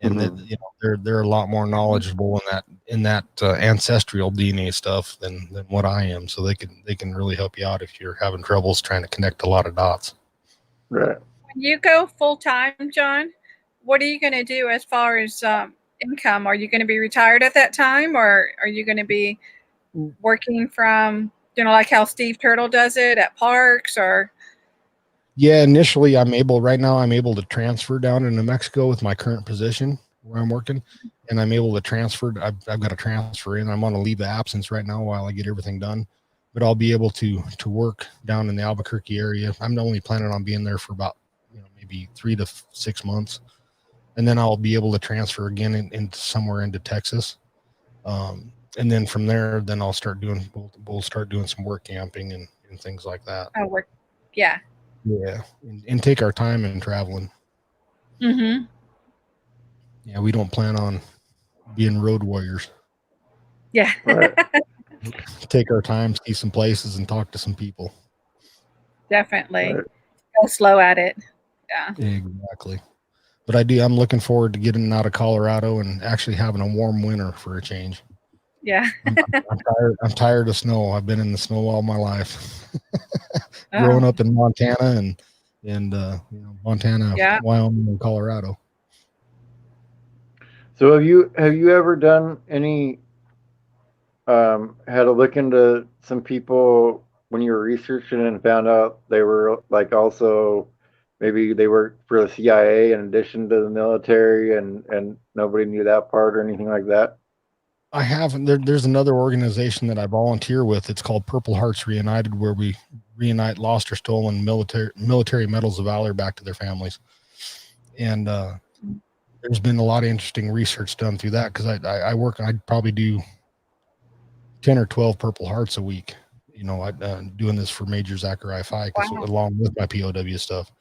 [SPEAKER 3] and that they're a lot more knowledgeable in that ancestral DNA stuff than what I am. So they can really help you out if you're having troubles trying to connect a lot of dots.
[SPEAKER 1] Right.
[SPEAKER 2] when you go full time, John, what are you going to do as far as income? Are you going to be retired at that time, or are you going to be working from, like how Steve Turtle does it at parks? Or
[SPEAKER 3] yeah, initially I'm able to transfer down into Mexico with my current position where I'm working, and I'm able to transfer. I've got to transfer in. I'm on a leave of absence right now while I get everything done, but I'll be able to work down in the Albuquerque area. I'm only planning on being there for about maybe 3 to 6 months, and then I'll be able to transfer again into somewhere into Texas. And then from there, then I'll start doing. We'll start doing some work camping and things like that.
[SPEAKER 2] oh, work, yeah,
[SPEAKER 3] and take our time in traveling.
[SPEAKER 2] Mm-hmm.
[SPEAKER 3] Yeah, we don't plan on being road warriors.
[SPEAKER 2] Yeah.
[SPEAKER 1] Right.
[SPEAKER 3] Take our time, see some places, and talk to some people.
[SPEAKER 2] Definitely.
[SPEAKER 1] Right.
[SPEAKER 2] Go slow at it. Yeah.
[SPEAKER 3] Exactly. But I'm looking forward to getting out of Colorado and actually having a warm winter for a change.
[SPEAKER 2] Yeah.
[SPEAKER 3] I'm tired of snow. I've been in the snow all my life. Growing up in Montana and Montana,
[SPEAKER 2] yeah.
[SPEAKER 3] Wyoming, and Colorado.
[SPEAKER 1] So have you ever done any had a look into some people when you were researching and found out they were like also maybe they worked for the CIA in addition to the military and nobody knew that part or anything like that?
[SPEAKER 3] I haven't. There's another organization that I volunteer with. It's called Purple Hearts Reunited, where we reunite lost or stolen military medals of valor back to their families. And there's been a lot of interesting research done through that because I work. I'd probably do 10 or 12 Purple Hearts a week. I'm doing this for Major Zachariah Fike along with my POW stuff.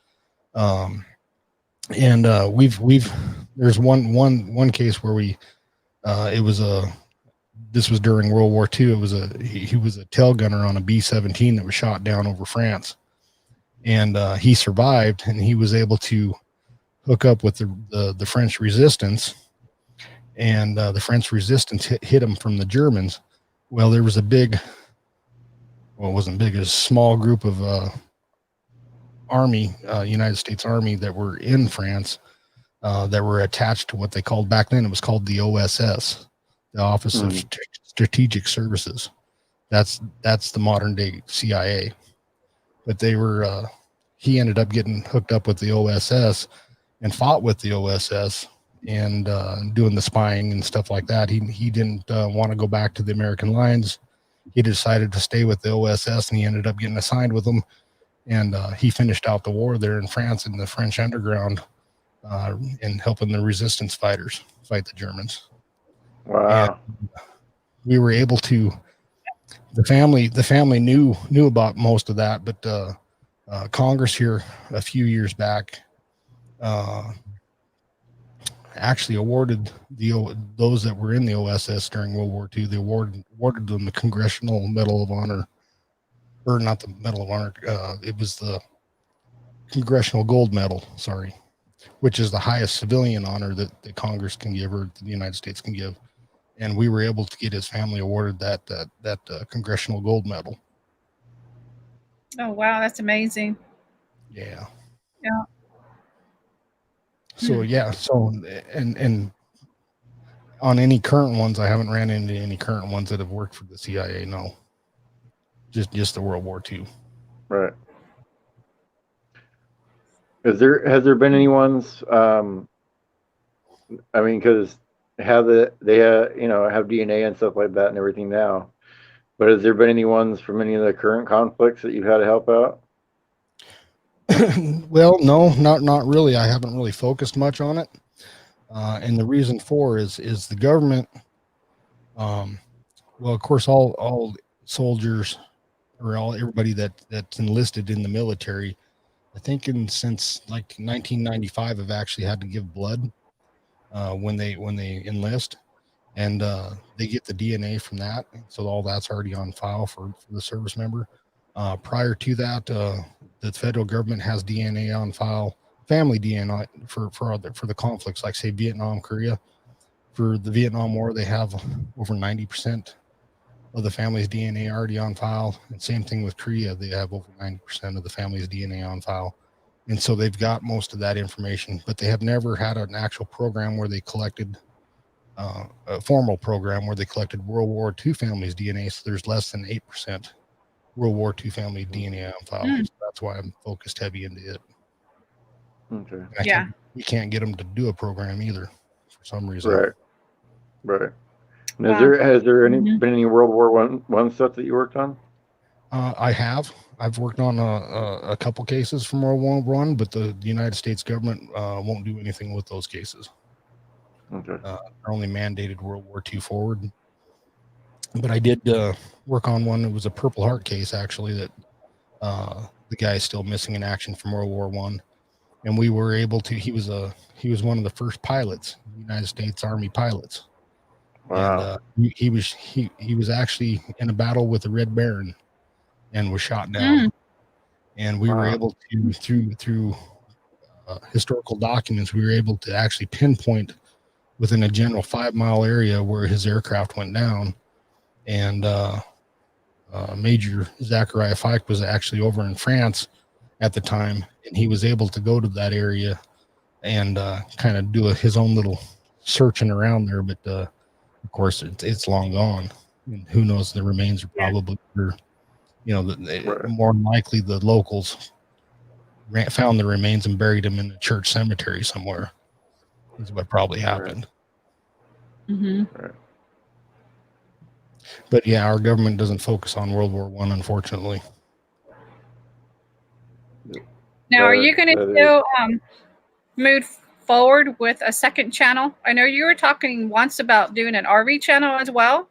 [SPEAKER 3] And there's one case where this was during World War II. He was a tail gunner on a B-17 that was shot down over France, and he survived, and he was able to hook up with the French resistance, and the French resistance hit him from the Germans. Well, there was it wasn't big, it was a small group of United States Army that were in France that were attached to what they called back then. It was called the OSS, the Office of Strategic Services. That's the modern day CIA. But he ended up getting hooked up with the OSS and fought with the OSS and doing the spying and stuff like that. He didn't want to go back to the American lines. He decided to stay with the OSS, and he ended up getting assigned with them. And he finished out the war there in France in the French underground and helping the resistance fighters fight the Germans.
[SPEAKER 1] Wow.
[SPEAKER 3] And we were able to, the family knew about most of that, but Congress here a few years back actually awarded those that were in the OSS during World War II, they awarded them the Congressional Medal of Honor, or not the Medal of Honor, it was the Congressional Gold Medal, sorry, which is the highest civilian honor that Congress can give or the United States can give. And we were able to get his family awarded that Congressional Gold Medal.
[SPEAKER 2] Oh, wow. That's amazing.
[SPEAKER 3] Yeah.
[SPEAKER 2] Yeah.
[SPEAKER 3] So, and on any current ones, I haven't ran into any current ones that have worked for the CIA. No, just the World War II.
[SPEAKER 1] Right. Has there been any ones? I mean, because they have DNA and stuff like that and everything now. But has there been any ones from any of the current conflicts that you've had to help out?
[SPEAKER 3] Well, no, not really. I haven't really focused much on it, and the reason for is the government. Well, of course, all soldiers or everybody that's enlisted in the military, I think since like 1995, have actually had to give blood when they enlist, and they get the DNA from that, so all that's already on file for the service member. Prior to that, the federal government has DNA on file, family DNA for the conflicts, like say Vietnam, Korea. For the Vietnam War, they have over 90% of the family's DNA already on file. And same thing with Korea, they have over 90% of the family's DNA on file. And so they've got most of that information, but they have never had an actual program where they collected a formal program where they collected World War II families DNA. So there's less than 8% World War II family DNA on file. So that's why I'm focused heavy into it.
[SPEAKER 1] Okay.
[SPEAKER 3] We can't get them to do a program either for some reason.
[SPEAKER 1] Right. And has there been any World War One stuff that you worked on?
[SPEAKER 3] I have. I've worked on a couple cases from World War One, but the United States government won't do anything with those cases.
[SPEAKER 1] Okay.
[SPEAKER 3] They're only mandated World War II forward. But I did work on one. It was a Purple Heart case, actually, that the guy is still missing in action from World War One, and we were able to. He was one of the first pilots, United States Army pilots.
[SPEAKER 1] Wow.
[SPEAKER 3] And he was actually in a battle with the Red Baron and was shot down. And we were able to, through historical documents, we were able to actually pinpoint within a general 5-mile area where his aircraft went down. And Major Zachariah Fike was actually over in France at the time, and he was able to go to that area and kind of do his own little searching around there. But of course, it's long gone. And who knows? The remains are probably, more than likely the locals found the remains and buried them in a church cemetery somewhere. Is what probably happened.
[SPEAKER 1] Right.
[SPEAKER 3] But yeah, our government doesn't focus on World War One, unfortunately.
[SPEAKER 2] Now, are you going to still move forward with a second channel? I know you were talking once about doing an RV channel as well.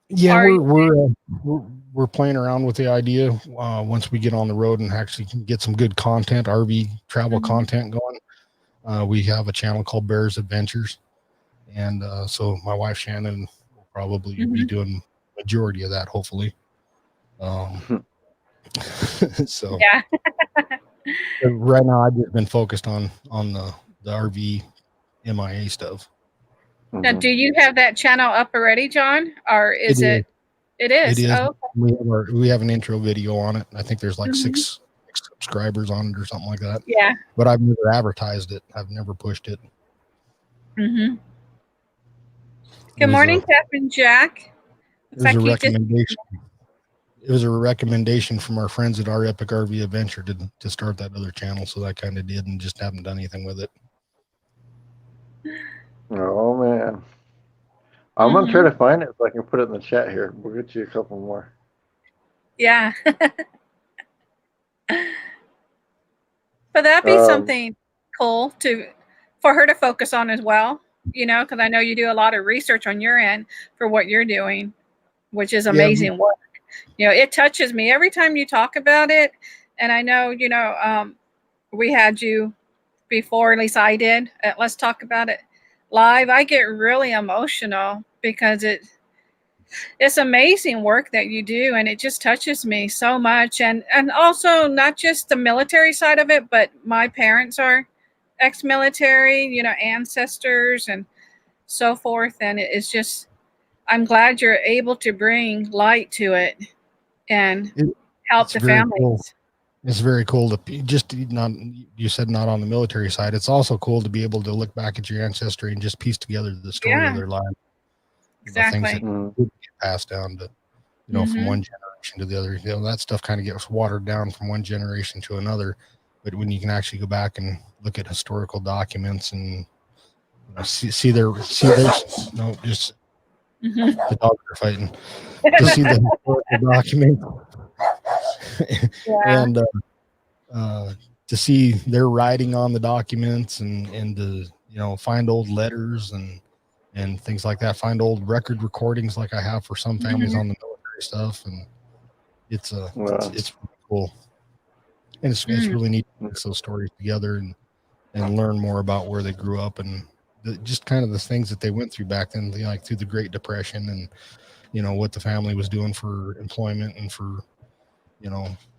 [SPEAKER 3] Yeah, we're playing around with the idea. Once we get on the road and actually can get some good content, RV travel content going, we have a channel called Bears Adventures, and so my wife Shannon will probably be doing majority of that, hopefully. So
[SPEAKER 2] yeah.
[SPEAKER 3] Right now, I've just been focused on the RV MIA stuff.
[SPEAKER 2] Now, do you have that channel up already, John, or is it? It is. Oh, okay.
[SPEAKER 3] We have an intro video on it. I think there's like six subscribers on it or something like that.
[SPEAKER 2] Yeah.
[SPEAKER 3] But I've never advertised it. I've never pushed it.
[SPEAKER 2] Good morning, Captain Jack.
[SPEAKER 3] It was a recommendation. It was a recommendation from our friends at Our Epic RV Adventure to start that other channel. So I kind of did and just haven't done anything with it.
[SPEAKER 1] Oh, man. I'm going to try to find it so I can put it in the chat here. We'll get you a couple more.
[SPEAKER 2] Yeah. But that'd be something cool for her to focus on as well, because I know you do a lot of research on your end for what you're doing, which is amazing work. It touches me every time you talk about it. And I know, we had you before, at least I did. Let's talk about it live. I get really emotional because it's amazing work that you do, and it just touches me so much. And also not just the military side of it, but my parents are ex-military, ancestors and so forth. And it's just, I'm glad you're able to bring light to it and help the families.
[SPEAKER 3] Cool. It's very cool to just you said not on the military side. It's also cool to be able to look back at your ancestry and just piece together the story of their life.
[SPEAKER 2] Exactly.
[SPEAKER 3] Things that get passed down to, from one generation to the other. That stuff kind of gets watered down from one generation to another. But when you can actually go back and look at historical documents and see their the dogs are fighting. To see the historical document and to see their writing on the documents and to find old letters and things like that, find old record recordings like I have for some families on the military stuff, and it's really cool, and it's really neat to mix those stories together and learn more about where they grew up and just kind of the things that they went through back then, like through the Great Depression and what the family was doing for employment and for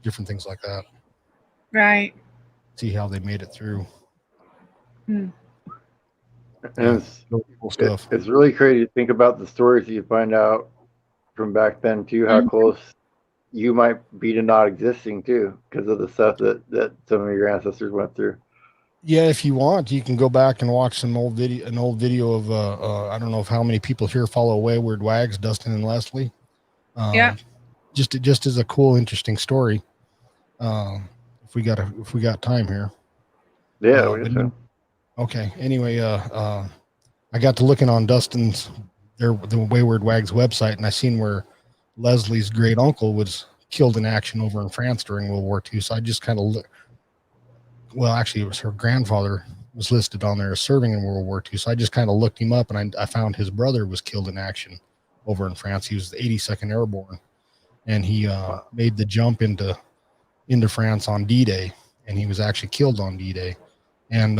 [SPEAKER 3] different things like that.
[SPEAKER 2] Right.
[SPEAKER 3] See how they made it through.
[SPEAKER 1] And it's really crazy to think about the stories that you find out from back then too, how close you might be to not existing too because of the stuff that some of your ancestors went through.
[SPEAKER 3] Yeah, if you want, you can go back and watch an old video of I don't know if how many people here follow Wayward Wags, Dustin and Leslie.
[SPEAKER 2] Yeah.
[SPEAKER 3] Just as a cool, interesting story. If we got time here.
[SPEAKER 1] Yeah, we do.
[SPEAKER 3] Okay. Anyway, I got to looking on Dustin's the Wayward Wags website, and I seen where Leslie's great uncle was killed in action over in France during World War II. So I just kind of well, actually, it was her grandfather was listed on there as serving in World War II. So I just kind of looked him up, and I found his brother was killed in action over in France. He was the 82nd Airborne, and he made the jump into France on D-Day, and he was actually killed on D-Day. And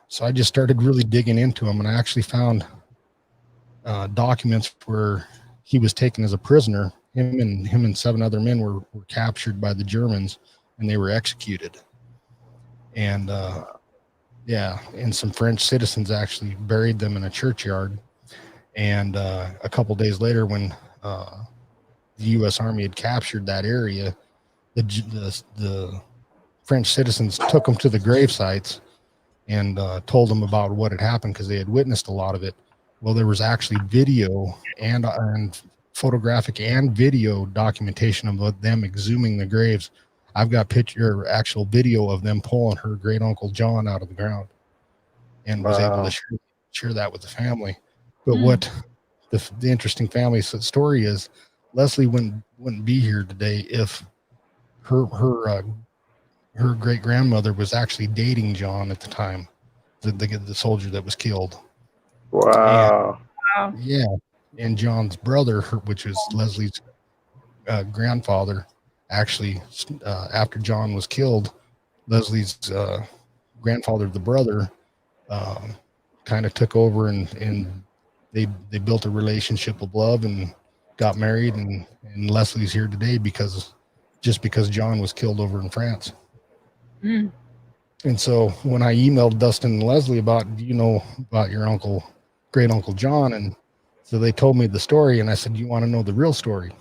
[SPEAKER 3] so I just started really digging into him, and I actually found documents where he was taken as a prisoner. Him and 7 other men were captured by the Germans, and they were executed. And and some French citizens actually buried them in a churchyard. And a couple days later, when the U.S. Army had captured that area, the French citizens took them to the grave sites and told them about what had happened because they had witnessed a lot of it. Well, there was actually video and photographic and video documentation of them exhuming the graves. I've got actual video of them pulling her great uncle John out of the ground, and was able to share that with the family. But what the interesting family story is, Leslie wouldn't be here today if her great grandmother was actually dating John at the time, the soldier that was killed.
[SPEAKER 1] Wow.
[SPEAKER 3] And John's brother, which was Leslie's grandfather, actually after John was killed, Leslie's grandfather, the brother, kind of took over, and they built a relationship of love and got married, and Leslie's here today because John was killed over in France. And so when I emailed Dustin and Leslie about your great uncle John, and so they told me the story, and I said, "You want to know the real story?"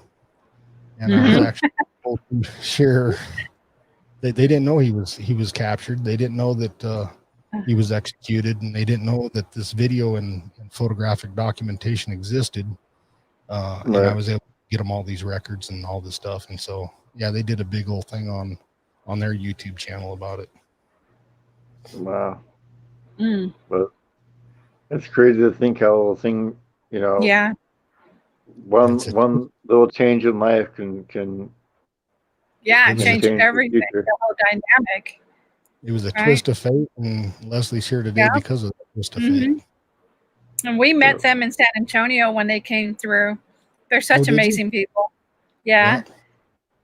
[SPEAKER 3] And I was actually able to share. They didn't know he was captured. They didn't know that he was executed, and they didn't know that this video and photographic documentation existed. And I was able to get them all these records and all this stuff. And so, yeah, they did a big old thing on their YouTube channel about it.
[SPEAKER 1] Wow. But it's crazy to think how a little thing,
[SPEAKER 2] Yeah.
[SPEAKER 1] One little change in life can
[SPEAKER 2] change everything, the whole dynamic.
[SPEAKER 3] It was a twist of fate, and Leslie's here today because of the twist of fate.
[SPEAKER 2] And we met them in San Antonio when they came through. They're such amazing people. Yeah.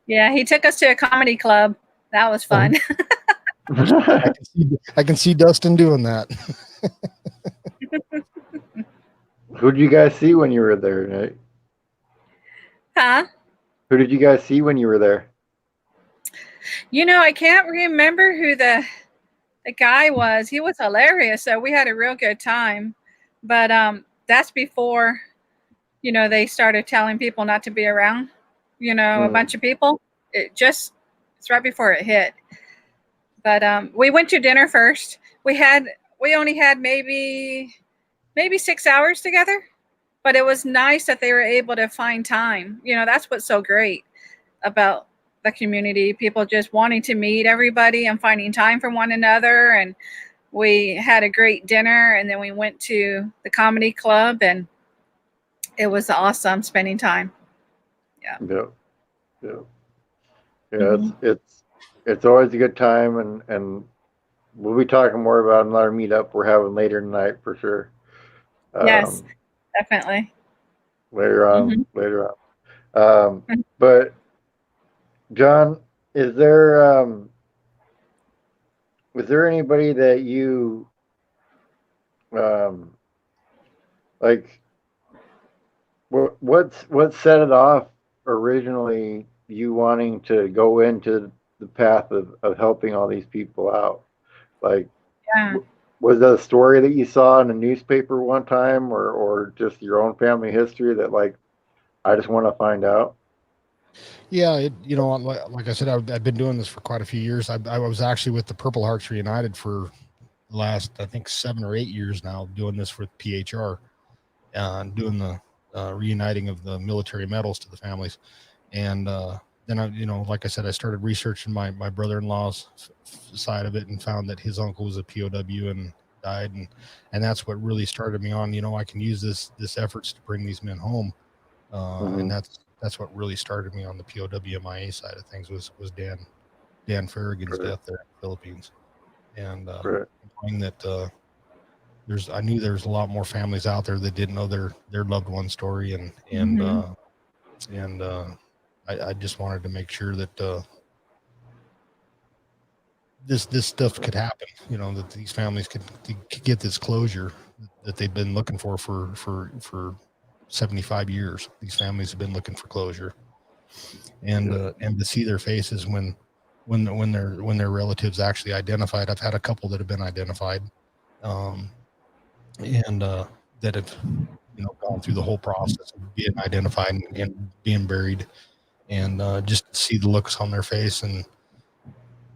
[SPEAKER 2] He took us to a comedy club. That was fun.
[SPEAKER 3] I can see Dustin doing that.
[SPEAKER 1] Who did you guys see when you were there, Nate?
[SPEAKER 2] Huh?
[SPEAKER 1] Who did you guys see when you were there?
[SPEAKER 2] I can't remember who the guy was. He was hilarious. So we had a real good time. But that's before, they started telling people not to be around, a bunch of people. It's right before it hit. But we went to dinner first. We only had maybe 6 hours together, but it was nice that they were able to find time. That's what's so great about the community, people just wanting to meet everybody and finding time for one another. And we had a great dinner, and then we went to the comedy club, and it was awesome spending time. Yeah.
[SPEAKER 1] It's always a good time, and we'll be talking more about another meetup we're having later tonight for sure.
[SPEAKER 2] Yes, definitely.
[SPEAKER 1] Later on. But John, is there anybody that you like? What set it off originally? You wanting to go into the path of helping all these people out, like, was that a story that you saw in a newspaper one time, or just your own family history that, like, I just want to find out?
[SPEAKER 3] Yeah, like I said, I've been doing this for quite a few years. I was actually with the Purple Hearts Reunited for the last, I think, 7 or 8 years now, doing this with PHR, doing the reuniting of the military medals to the families. And then like I said, I started researching my brother-in-law's side of it and found that his uncle was a POW and died, and that's what really started me on. I can use this efforts to bring these men home, and that's what really started me on the POW-MIA side of things was Dan Farragut's death there in the Philippines, and knowing that I knew there's a lot more families out there that didn't know their loved one story, and I just wanted to make sure that this stuff could happen, that these families could get this closure that they've been looking for 75 years. These families have been looking for closure, and to see their faces when their relatives actually identified. I've had a couple that have been identified, and that have gone through the whole process of being identified and being buried, and just see the looks on their face and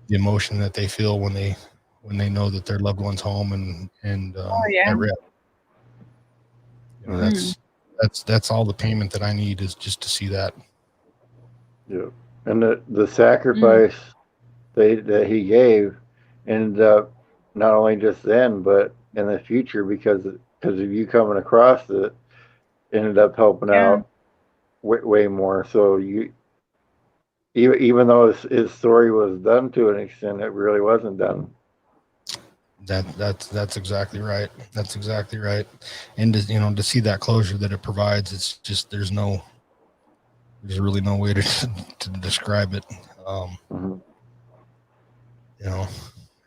[SPEAKER 3] the emotion that they feel when they know that their loved one's home and at rest. That's all the payment that I need, is just to see that.
[SPEAKER 1] Yeah, and the sacrifice that he gave ended up not only just then but in the future, because of you coming across it, ended up helping out way more. So you, even though his story was done to an extent, it really wasn't done.
[SPEAKER 3] That's exactly right. That's exactly right. And to see that closure that it provides, it's just there's really no way to describe it.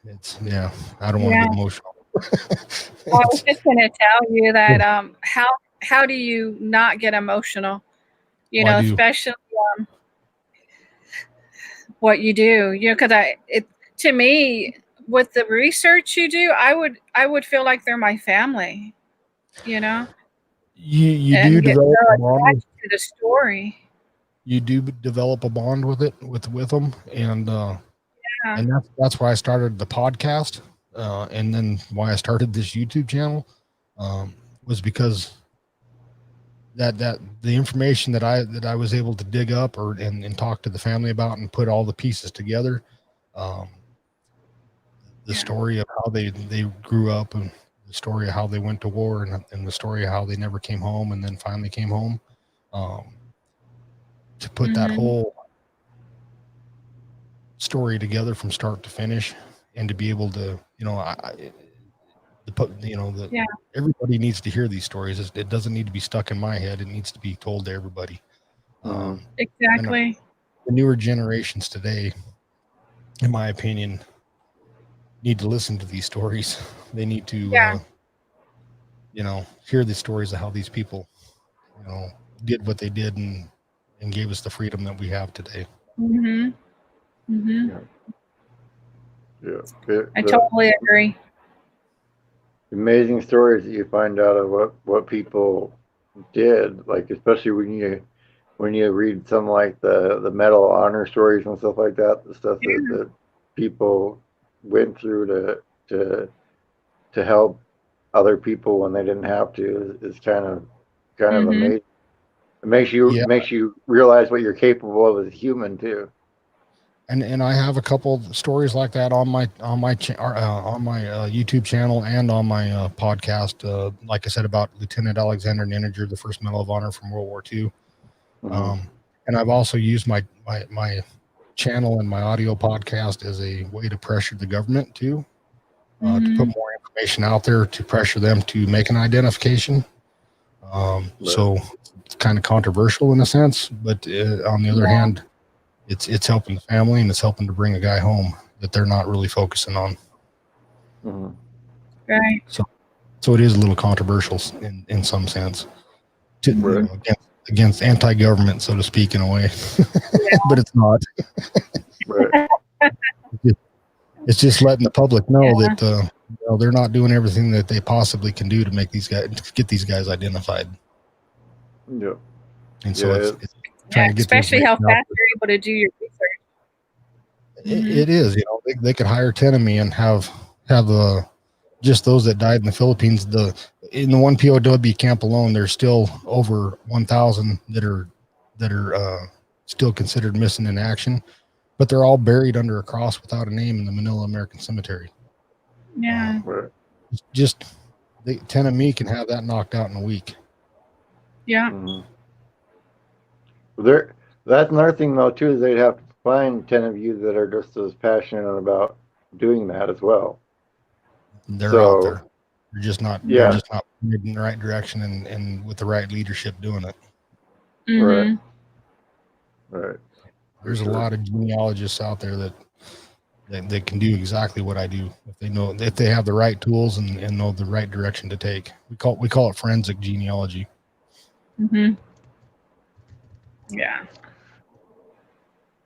[SPEAKER 3] It's I don't want to get emotional.
[SPEAKER 2] I was just going to tell you that how do you not get emotional? Especially what you do. Because to me, with the research you do, I would feel like they're my family.
[SPEAKER 3] You
[SPEAKER 2] and
[SPEAKER 3] do develop a bond
[SPEAKER 2] to the story.
[SPEAKER 3] You do develop a bond with them, and that's why I started the podcast, and then why I started this YouTube channel, was because that the information that I was able to dig up and talk to the family about and put all the pieces together, the story of how they grew up, and the story of how they went to war, and the story of how they never came home and then finally came home, to put that whole story together from start to finish, and to be able to, everybody needs to hear these stories. It doesn't need to be stuck in my head. It needs to be told to everybody.
[SPEAKER 2] Exactly.
[SPEAKER 3] The newer generations today, in my opinion, need to listen to these stories. They need to, hear the stories of how these people, did what they did and gave us the freedom that we have today.
[SPEAKER 2] I totally agree.
[SPEAKER 1] Amazing stories that you find out of what people did, like especially when you read some like the Medal of Honor stories and stuff like that, the stuff that people went through to help other people when they didn't have to, is kind of amazing. It makes you realize what you're capable of as a human too.
[SPEAKER 3] And I have a couple of stories like that on my YouTube channel and on my podcast. Like I said, about Lieutenant Alexander Nininger, the first Medal of Honor from World War II. And I've also used my channel and my audio podcast as a way to pressure the government too, to put more information out there, to pressure them to make an identification. So it's kind of controversial in a sense, but on the other hand, it's helping the family, and it's helping to bring a guy home that they're not really focusing on.
[SPEAKER 2] Right.
[SPEAKER 3] So it is a little controversial in some sense, against anti-government, so to speak, in a way, but it's not. It's just letting the public know that they're not doing everything that they possibly can do to get these guys identified. And so trying to get
[SPEAKER 2] especially how fast you're able to do your research.
[SPEAKER 3] It is, you know, they could hire 10 of me and have just those that died in the Philippines. In the one POW camp alone, there's still over 1,000 that are still considered missing in action, but they're all buried under a cross without a name in the Manila American Cemetery.
[SPEAKER 2] Yeah.
[SPEAKER 3] Just 10 of me can have that knocked out in a week.
[SPEAKER 2] Yeah.
[SPEAKER 1] That's another thing though too, is they'd have to find 10 of you that are just as passionate about doing that as well.
[SPEAKER 3] They're out there. They're just not moving in the right direction and with the right leadership doing it.
[SPEAKER 1] Right.
[SPEAKER 3] There's a lot of genealogists out there that they can do exactly what I do if they have the right tools and know the right direction to take. We call it forensic genealogy.
[SPEAKER 2] Yeah.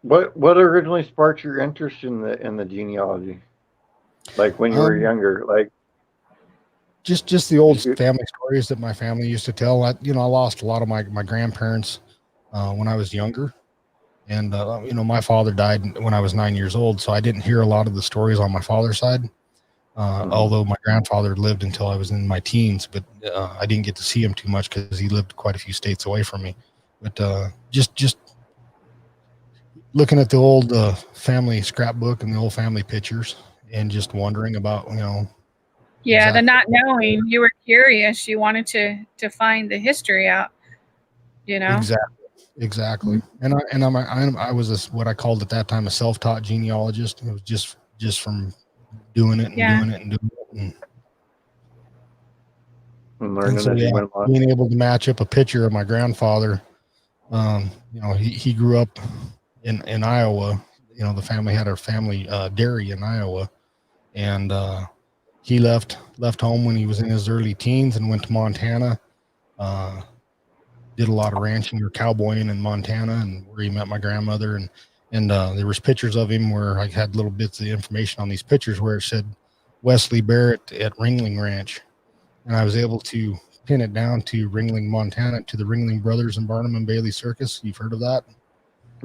[SPEAKER 1] What originally sparked your interest in the genealogy? Like when you were younger, like
[SPEAKER 3] just the old family stories that my family used to tell. I lost a lot of my grandparents when I was younger, and my father died when I was 9 years old, so I didn't hear a lot of the stories on my father's side. Although my grandfather lived until I was in my teens, but I didn't get to see him too much because he lived quite a few states away from me. But just looking at the old family scrapbook and the old family pictures, and just wondering about
[SPEAKER 2] Yeah, the not knowing, you were curious, you wanted to find the history out,
[SPEAKER 3] Exactly. And I was what I called at that time a self-taught genealogist. It was just from doing it and doing it and doing it
[SPEAKER 1] and learning
[SPEAKER 3] so,
[SPEAKER 1] as you went along.
[SPEAKER 3] Being able to match up a picture of my grandfather. He grew up in Iowa. The family had a family dairy in Iowa, and he left home when he was in his early teens and went to Montana. Did a lot of ranching or cowboying in Montana, and where he met my grandmother, and there was pictures of him where I had little bits of information on these pictures where it said Wesley Barrett at Ringling Ranch, and I was able to pin it down to Ringling, Montana, to the Ringling Brothers and Barnum and Bailey Circus. You've heard of that?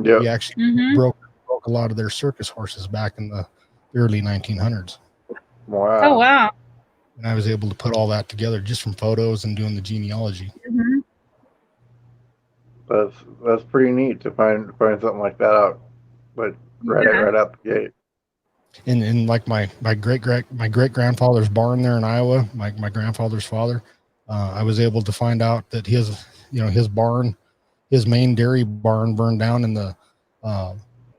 [SPEAKER 1] Yeah.
[SPEAKER 3] He actually broke a lot of their circus horses back in the early 1900s.
[SPEAKER 1] Wow.
[SPEAKER 2] Oh, wow.
[SPEAKER 3] And I was able to put all that together just from photos and doing the genealogy.
[SPEAKER 1] That's pretty neat to find something like that out, but right out the gate.
[SPEAKER 3] And like my great grandfather's barn there in Iowa, my grandfather's father, I was able to find out that his barn, his main dairy barn, burned down in the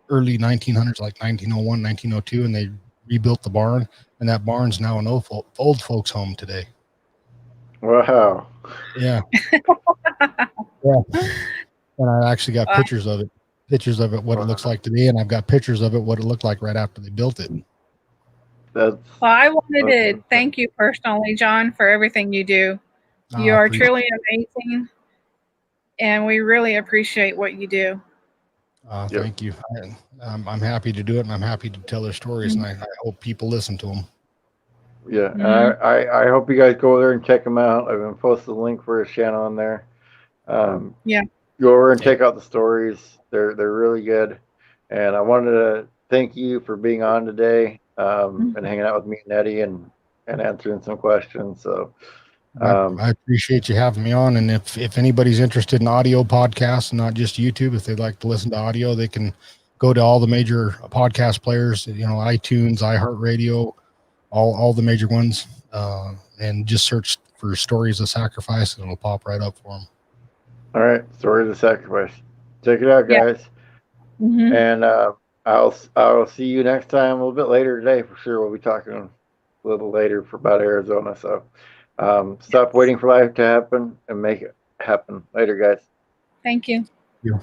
[SPEAKER 3] early 1900s, like 1901, 1902, and they rebuilt the barn, and that barn's now an old folks home today.
[SPEAKER 1] Wow.
[SPEAKER 3] Yeah. And I actually got pictures of it, what it looks like today, and I've got pictures of it, what it looked like right after they built it.
[SPEAKER 2] I wanted to thank you personally, John, for everything you do. You are truly amazing, and we really appreciate what you do.
[SPEAKER 3] Thank you. I'm happy to do it, and I'm happy to tell their stories, and I hope people listen to them.
[SPEAKER 1] Yeah, I hope you guys go there and check them out. I've been posting the link for his channel on there. Go over and check out the stories. They're really good. And I wanted to thank you for being on today and hanging out with me and Eddie and answering some questions. So
[SPEAKER 3] I appreciate you having me on. And if anybody's interested in audio podcasts and not just YouTube, if they'd like to listen to audio, they can go to all the major podcast players, iTunes, iHeartRadio, all the major ones, and just search for Stories of Sacrifice, and it'll pop right up for them.
[SPEAKER 1] All right, Stories of Sacrifice. Check it out, guys. And I'll see you next time a little bit later today for sure. We'll be talking a little later about Arizona. So stop waiting for life to happen and make it happen. Later, guys.
[SPEAKER 2] Thank you.
[SPEAKER 3] Thank you.